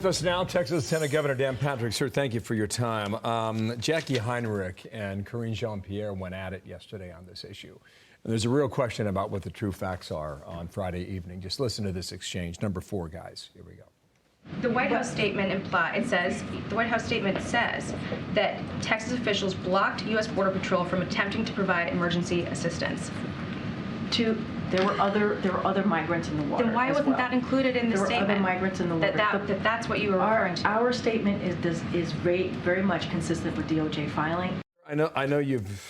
With us now, Texas Lieutenant Governor Dan Patrick. Sir, thank you for your time. Jackie Heinrich and Karine Jean-Pierre went at it yesterday on this issue. And there's a real question about what the true facts are on Friday evening. Just listen to this exchange. Number 4, guys. Here we go. The White House statement says that Texas officials blocked U.S. Border Patrol from attempting to provide emergency assistance. There were other migrants in the water. Then why wasn't that included in the statement? There were other migrants in the water. That's what you were referring to. Our statement is very much consistent with DOJ filing. I know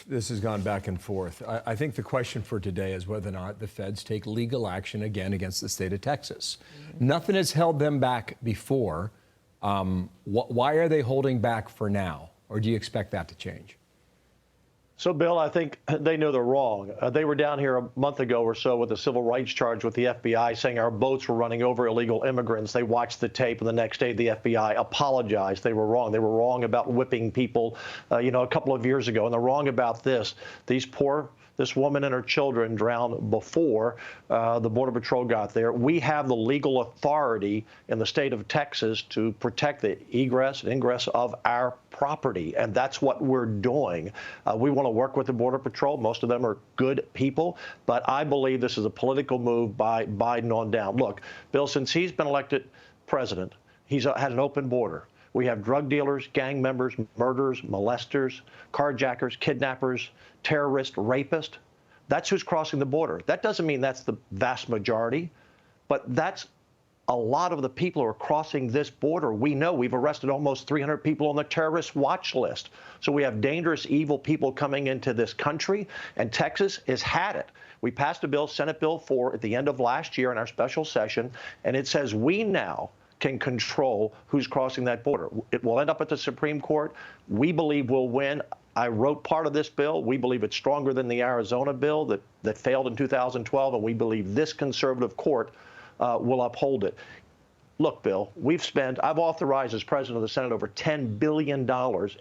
this has gone back and forth. I think the question for today is whether or not the feds take legal action again against the state of Texas. Nothing has held them back before. Why are they holding back for now? Or do you expect that to change? So, Bill, I think they know they're wrong. They were down here a month ago or so with a civil rights charge with the FBI saying our boats were running over illegal immigrants. They watched the tape, and the next day the FBI apologized. They were wrong. They were wrong about whipping people, a couple of years ago, and they're wrong about this. This woman and her children drowned before the Border Patrol got there. We have the legal authority in the state of Texas to protect the egress and ingress of our property, and that's what we're doing. We want to work with the Border Patrol. Most of them are good people, but I believe this is a political move by Biden on down. Look, Bill, since he's been elected president, he's had an open border. We have drug dealers, gang members, murderers, molesters, carjackers, kidnappers, terrorists, rapists. That's who's crossing the border. That doesn't mean that's the vast majority, but that's a lot of the people who are crossing this border. We know we've arrested almost 300 people on the terrorist watch list. So we have dangerous, evil people coming into this country, and Texas has had it. We passed a bill, Senate Bill 4, at the end of last year in our special session, and it says we now can control who's crossing that border. It will end up at the Supreme Court. We believe we'll win. I wrote part of this bill. We believe it's stronger than the Arizona bill that failed in 2012, and we believe this conservative court will uphold it. Look, Bill, I've authorized as president of the Senate over $10 billion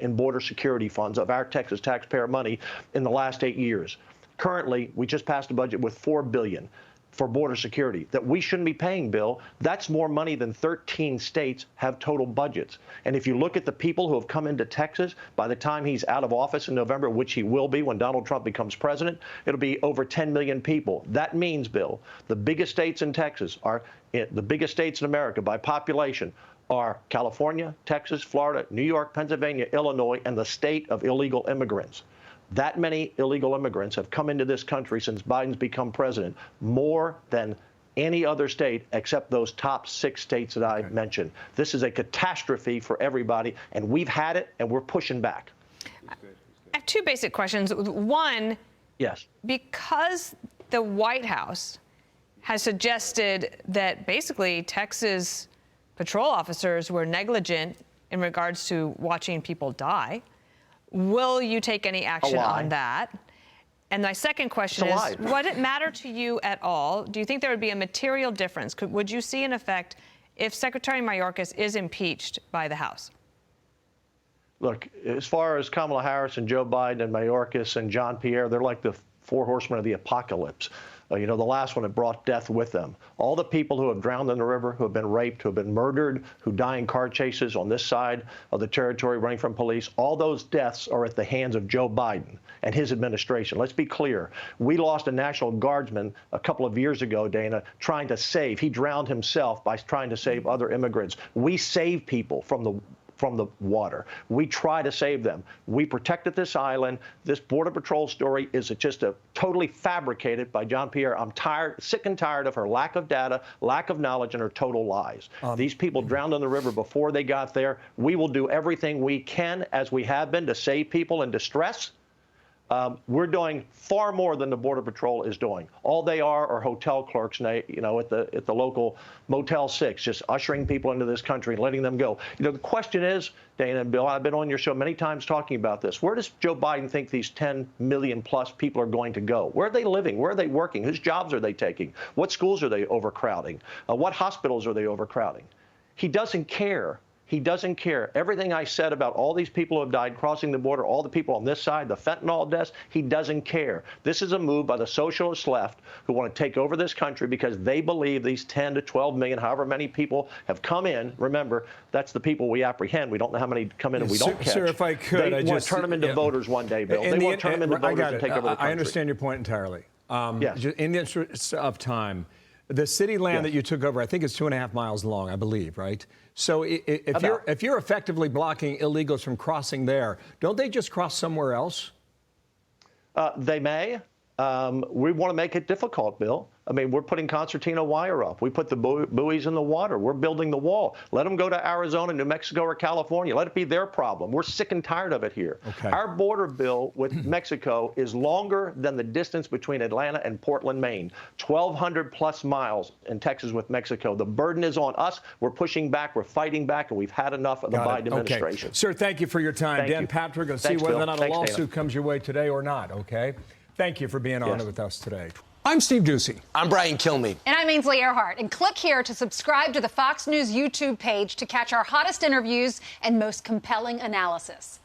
in border security funds of our Texas taxpayer money in the last 8 years. Currently, we just passed a budget with $4 billion for border security that we shouldn't be paying, Bill. That's more money than 13 states have total budgets. And if you look at the people who have come into Texas, by the time he's out of office in November, which he will be when Donald Trump becomes president, it'll be over 10 million people. That means, Bill, the biggest states in Texas are the biggest states in America by population are California, Texas, Florida, New York, Pennsylvania, Illinois, and the state of illegal immigrants. That many illegal immigrants have come into this country since Biden's become president, more than any other state except those top 6 states that I mentioned. This is a catastrophe for everybody, and we've had it, and we're pushing back. I have 2 basic questions. One, yes, because the White House has suggested that basically Texas patrol officers were negligent in regards to watching people die, will you take any action on that? And my second question is, would it matter to you at all? Do you think there would be a material difference? Would you see an effect if Secretary Mayorkas is impeached by the House? Look, as far as Kamala Harris and Joe Biden and Mayorkas and Jean-Pierre, they're like the 4 horsemen of the apocalypse. The last one that brought death with them. All the people who have drowned in the river, who have been raped, who have been murdered, who die in car chases on this side of the territory running from police, all those deaths are at the hands of Joe Biden and his administration. Let's be clear. We lost a National Guardsman a couple of years ago, Dana, trying to save. He drowned himself by trying to save other immigrants. We save people from the water. We try to save them. We protected this island. This Border Patrol story is just totally fabricated by Jean-Pierre. I'm sick and tired of her lack of data, lack of knowledge, and her total lies. These people drowned in the river before they got there. We will do everything we can, as we have been, to save people in distress. We're doing far more than the Border Patrol is doing. All they are hotel clerks, at the local Motel 6, just ushering people into this country and letting them go. The question is, Dana and Bill, I've been on your show many times talking about this. Where does Joe Biden think these 10 million plus people are going to go? Where are they living? Where are they working? Whose jobs are they taking? What schools are they overcrowding? What hospitals are they overcrowding? He doesn't care. He doesn't care. Everything I said about all these people who have died crossing the border, all the people on this side, the fentanyl deaths, he doesn't care. This is a move by the socialist left who want to take over this country because they believe these 10 to 12 million, however many people have come in. Remember, that's the people we apprehend. We don't know how many come in and we don't catch. Sir, if I could, they want to turn them into voters one day, Bill. They want to turn them into voters and take over the country. I understand your point entirely. Yes. In the interest of time, the city land that you took over, I think it's 2.5 miles long, I believe, right? So if you're effectively blocking illegals from crossing there, don't they just cross somewhere else? They may. We want to make it difficult, Bill. I mean, we're putting concertina wire up. We put the buoys in the water. We're building the wall. Let them go to Arizona, New Mexico, or California. Let it be their problem. We're sick and tired of it here. Okay. Our border, Bill, with Mexico is longer than the distance between Atlanta and Portland, Maine. 1,200 plus miles in Texas with Mexico. The burden is on us. We're pushing back. We're fighting back, and we've had enough of the Biden administration. Okay. Sir, thank you for your time. Dan Patrick, we'll see whether or not a lawsuit comes your way today or not, okay? Thank you for being on it with us today. I'm Steve Ducey. I'm Brian Kilmeade. And I'm Ainsley Earhart. And click here to subscribe to the Fox News YouTube page to catch our hottest interviews and most compelling analysis.